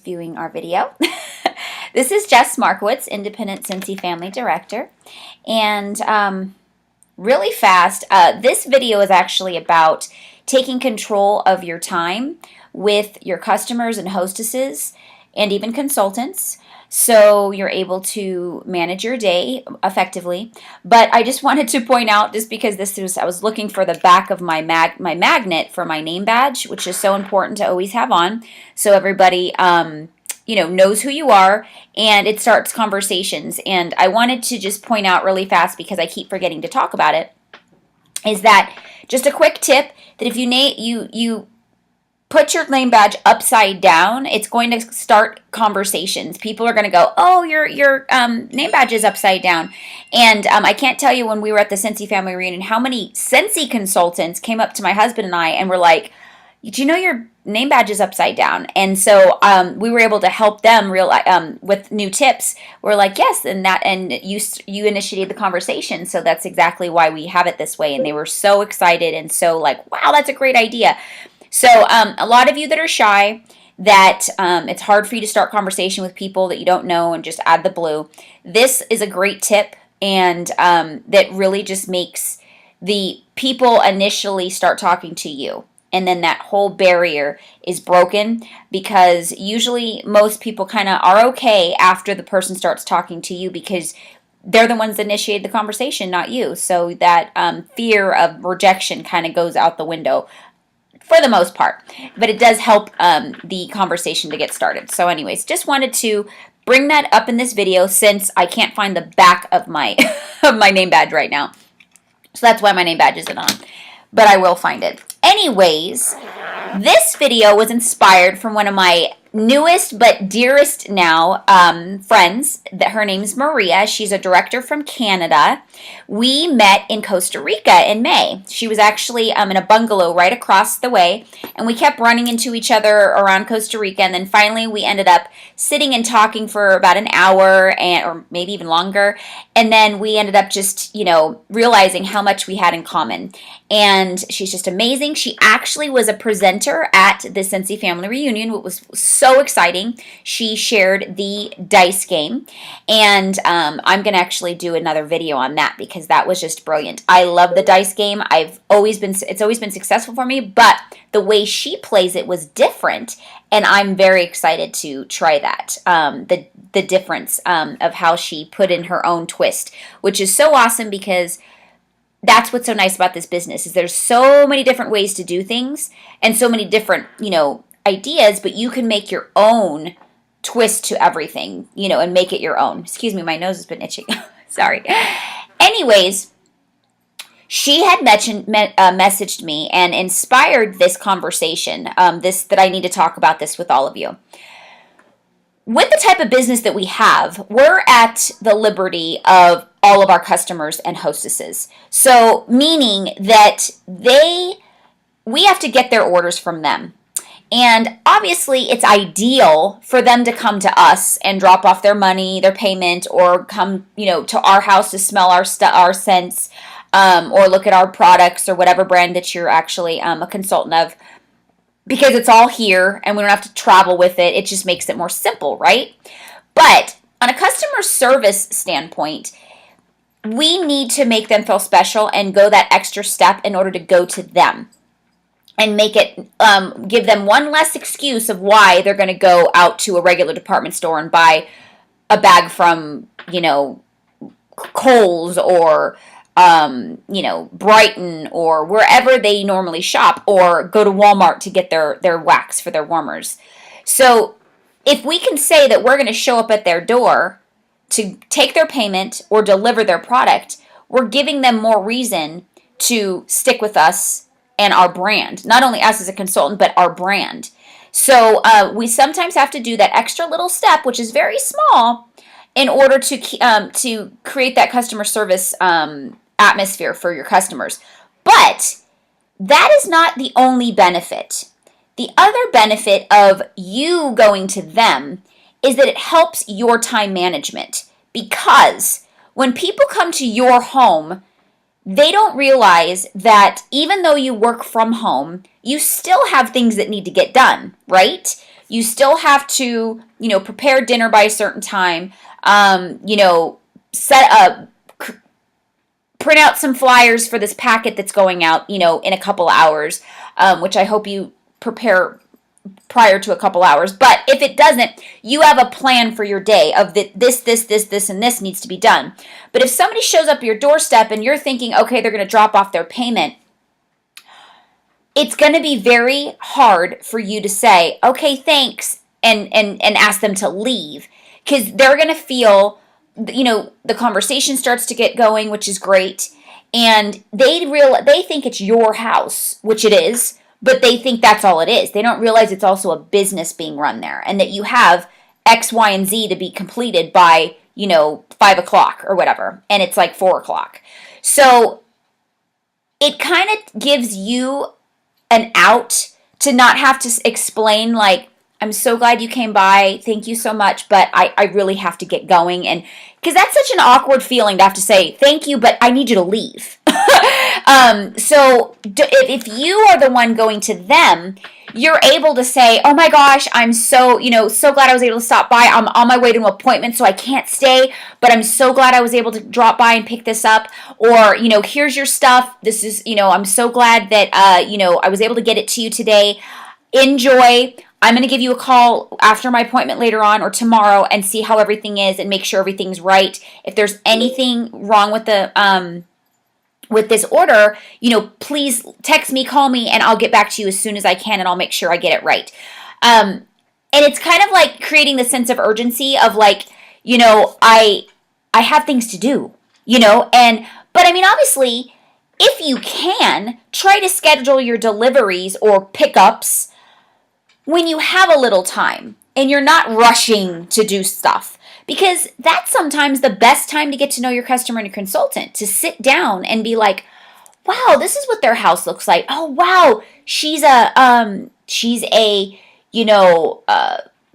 viewing our video. This is Jess Markowitz, Independent Scentsy Family Director. And really fast, this video is actually about taking control of your time with your customers and hostesses and even consultants, so you're able to manage your day effectively. But I just wanted to point out, just because I was looking for the back of my magnet for my name badge, which is so important to always have on, so everybody knows who you are, and it starts conversations. And I wanted to just point out really fast, because I keep forgetting to talk about it, is that just a quick tip that if you put your name badge upside down, it's going to start conversations. People are going to go, "Oh, your name badge is upside down." And I can't tell you, when we were at the Scentsy family reunion, how many Scentsy consultants came up to my husband and I and were like, "Did you know your name badge is upside down?" And so we were able to help them with new tips. We're like, "Yes," and you initiated the conversation, so that's exactly why we have it this way. And they were so excited and so like, "Wow, that's a great idea." So a lot of you that are shy, that it's hard for you to start conversation with people that you don't know and just add the blue, this is a great tip, and that really just makes the people initially start talking to you. And then that whole barrier is broken, because usually most people kind of are okay after the person starts talking to you, because they're the ones that initiated the conversation, not you. So that fear of rejection kind of goes out the window for the most part. But it does help the conversation to get started. So anyways, just wanted to bring that up in this video, since I can't find the back of my of my name badge right now. So that's why my name badge isn't on. But I will find it. Anyways, this video was inspired from one of my newest but dearest now friends. Her name's Maria. She's a director from Canada. We met in Costa Rica in May. She was actually in a bungalow right across the way, and we kept running into each other around Costa Rica, and then finally we ended up sitting and talking for about an hour, or maybe even longer, and then we ended up just realizing how much we had in common. And she's just amazing. She actually was a presenter at the Scentsy family reunion, which was so exciting. She shared the dice game, and I'm going to actually do another video on that, because that was just brilliant. I love the dice game. It's always been successful for me, but the way she plays it was different, and I'm very excited to try that. The difference of how she put in her own twist, which is so awesome, because that's what's so nice about this business, is there's so many different ways to do things, and so many different, ideas, but you can make your own twist to everything, and make it your own. Excuse me, my nose has been itching. Sorry. Anyways, she had messaged me and inspired this conversation, that I need to talk about this with all of you. With the type of business that we have, we're at the liberty of all of our customers and hostesses. So meaning that we have to get their orders from them. And obviously it's ideal for them to come to us and drop off their money, their payment, or come, to our house to smell our scents, or look at our products, or whatever brand that you're actually a consultant of. Because it's all here and we don't have to travel with it. It just makes it more simple, right? But on a customer service standpoint, we need to make them feel special and go that extra step in order to go to them and make it, give them one less excuse of why they're going to go out to a regular department store and buy a bag from, Kohl's, or Brighton, or wherever they normally shop, or go to Walmart to get their wax for their warmers. So if we can say that we're going to show up at their door to take their payment or deliver their product, we're giving them more reason to stick with us and our brand. Not only us as a consultant, but our brand. So we sometimes have to do that extra little step, which is very small, in order to create that customer service atmosphere for your customers. But that is not the only benefit. The other benefit of you going to them is that it helps your time management, because when people come to your home, they don't realize that even though you work from home, you still have things that need to get done, right? You still have to, prepare dinner by a certain time, set up, print out some flyers for this packet that's going out, in a couple hours, which I hope you prepare prior to a couple hours. But if it doesn't, you have a plan for your day of this, and this needs to be done. But if somebody shows up at your doorstep and you're thinking, okay, they're going to drop off their payment, it's going to be very hard for you to say, okay, thanks, and ask them to leave, because they're going to feel, the conversation starts to get going, which is great, and they think it's your house, which it is, but they think that's all it is. They don't realize it's also a business being run there, and that you have X, Y, and Z to be completed by, 5 o'clock or whatever, and it's like 4 o'clock. So it kind of gives you an out to not have to explain, like, I'm so glad you came by, thank you so much, but I really have to get going. And because that's such an awkward feeling to have to say thank you, but I need you to leave. So if you are the one going to them, you're able to say, oh my gosh, I'm so glad I was able to stop by. I'm on my way to an appointment, so I can't stay, but I'm so glad I was able to drop by and pick this up. Or, here's your stuff. This is, I'm so glad that, I was able to get it to you today. Enjoy. I'm going to give you a call after my appointment later on or tomorrow and see how everything is and make sure everything's right. If there's anything wrong with with this order, please text me, call me, and I'll get back to you as soon as I can, and I'll make sure I get it right. And it's kind of like creating the sense of urgency of like, I have things to do, but I mean, obviously, if you can, try to schedule your deliveries or pickups when you have a little time and you're not rushing to do stuff, because that's sometimes the best time to get to know your customer and your consultant, to sit down and be like, wow, this is what their house looks like. Oh, wow, she's a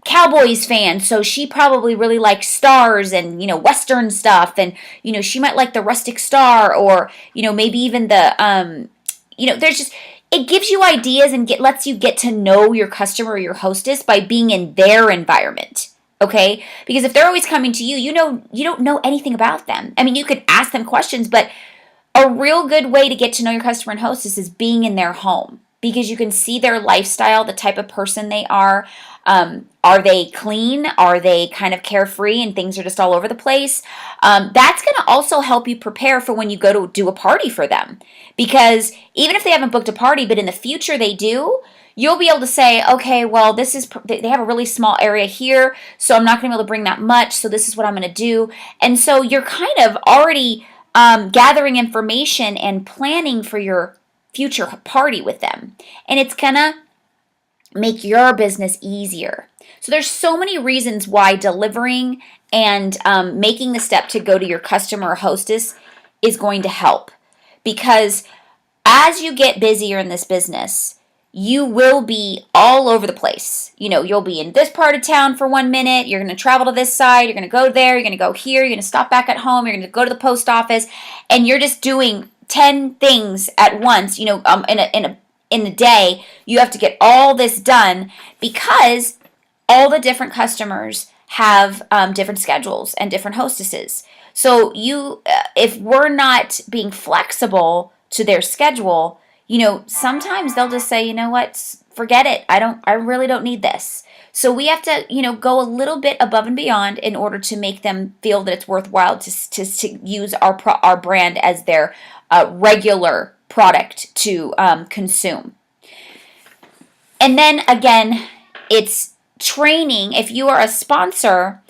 Cowboys fan, so she probably really likes stars and, Western stuff, and, she might like the rustic star, or, maybe even the, there's just, it gives you ideas and lets you get to know your customer or your hostess by being in their environment, okay? Because if they're always coming to you, you don't know anything about them. I mean, you could ask them questions, but a real good way to get to know your customer and hostess is being in their home, because you can see their lifestyle, the type of person they are. Are they clean? Are they kind of carefree and things are just all over the place? That's going to also help you prepare for when you go to do a party for them. Because even if they haven't booked a party, but in the future they do, you'll be able to say, okay, well, they have a really small area here, so I'm not going to be able to bring that much, so this is what I'm going to do. And so you're kind of already gathering information and planning for your future party with them. And it's going to make your business easier. So there's so many reasons why delivering and making the step to go to your customer or hostess is going to help. Because as you get busier in this business, you will be all over the place. You'll be in this part of town for 1 minute. You're going to travel to this side. You're going to go there. You're going to go here. You're going to stop back at home. You're going to go to the post office. And you're just doing 10 things at once, in a day. You have to get all this done because all the different customers have different schedules and different hostesses. So if we're not being flexible to their schedule, sometimes they'll just say, you know what, forget it. I really don't need this. So we have to, go a little bit above and beyond in order to make them feel that it's worthwhile to use our brand as their regular product to consume. And then again, it's training. If you are a sponsor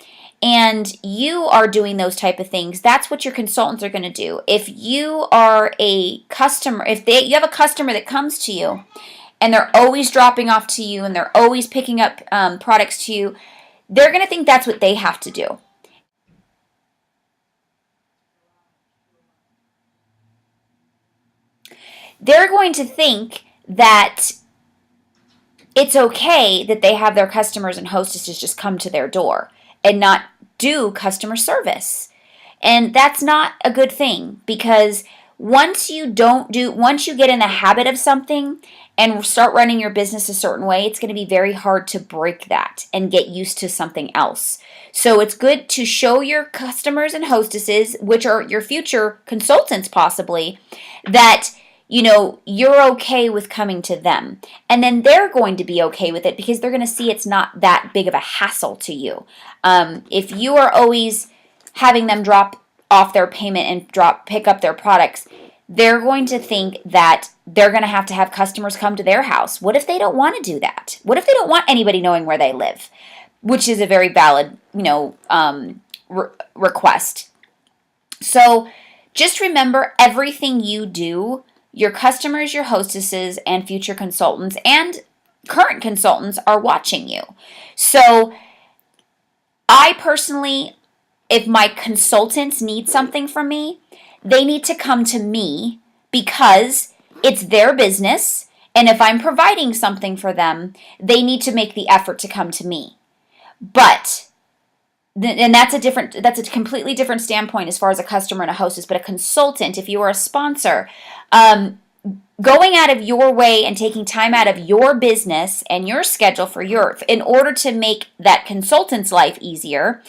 and you are doing those type of things, that's what your consultants are going to do. If you are a customer, you have a customer that comes to you and they're always dropping off to you and they're always picking up products to you, they're going to think that's what they have to do. They're going to think that it's okay that they have their customers and hostesses just come to their door and not do customer service. And that's not a good thing, because once you get in the habit of something and start running your business a certain way, it's going to be very hard to break that and get used to something else. So it's good to show your customers and hostesses, which are your future consultants possibly, that you're okay with coming to them. And then they're going to be okay with it because they're going to see it's not that big of a hassle to you. If you are always having them drop off their payment and pick up their products, they're going to think that they're going to have customers come to their house. What if they don't want to do that? What if they don't want anybody knowing where they live? Which is a very valid, request. So just remember, everything you do, your customers, your hostesses, and future consultants and current consultants are watching you. So I personally, if my consultants need something from me, they need to come to me because it's their business. And if I'm providing something for them, they need to make the effort to come to me. But, and that's a completely different standpoint as far as a customer and a hostess. But a consultant, if you are a sponsor, going out of your way and taking time out of your business and your schedule in order to make that consultant's life easier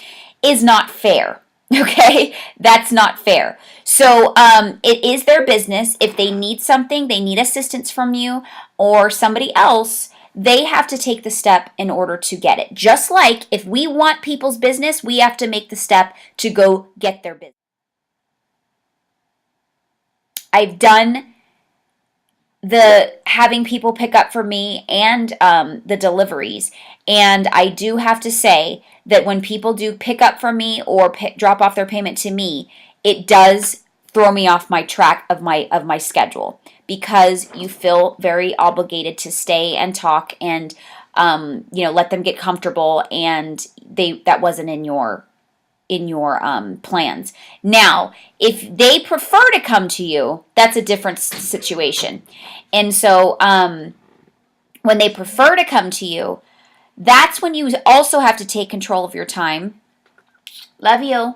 is not fair. Okay? That's not fair. So it is their business. If they need something, they need assistance from you or somebody else, they have to take the step in order to get it. Just like if we want people's business, we have to make the step to go get their business. I've done the having people pick up for me and the deliveries. And I do have to say that when people do pick up from me or drop off their payment to me, it does throw me off my track of my schedule because you feel very obligated to stay and talk and let them get comfortable, and that wasn't in your plans. Now, if they prefer to come to you, that's a different situation. And so when they prefer to come to you, that's when you also have to take control of your time. Love you.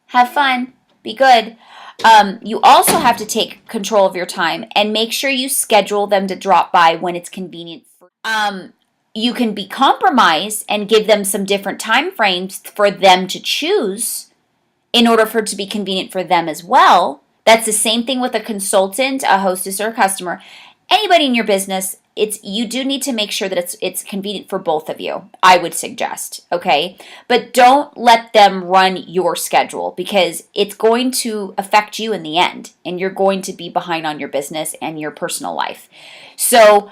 Have fun. Be good. You also have to take control of your time and make sure you schedule them to drop by when it's convenient. You can be compromised and give them some different time frames for them to choose in order for it to be convenient for them as well. That's the same thing with a consultant, a hostess, or a customer. Anybody in your business, you do need to make sure that it's convenient for both of you, I would suggest, okay? But don't let them run your schedule because it's going to affect you in the end, and you're going to be behind on your business and your personal life. So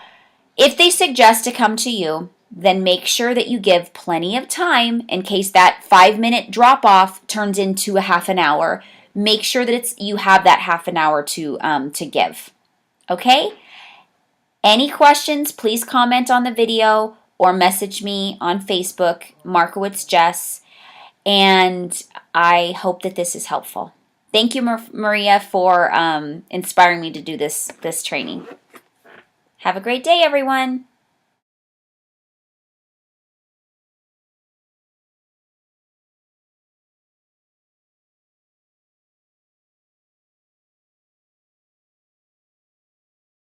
if they suggest to come to you, then make sure that you give plenty of time in case that 5-minute drop-off turns into a half an hour. Make sure that you have that half an hour to give, okay? Any questions, please comment on the video or message me on Facebook, Markowitz Jess, and I hope that this is helpful. Thank you, Maria, for inspiring me to do this training. Have a great day, everyone.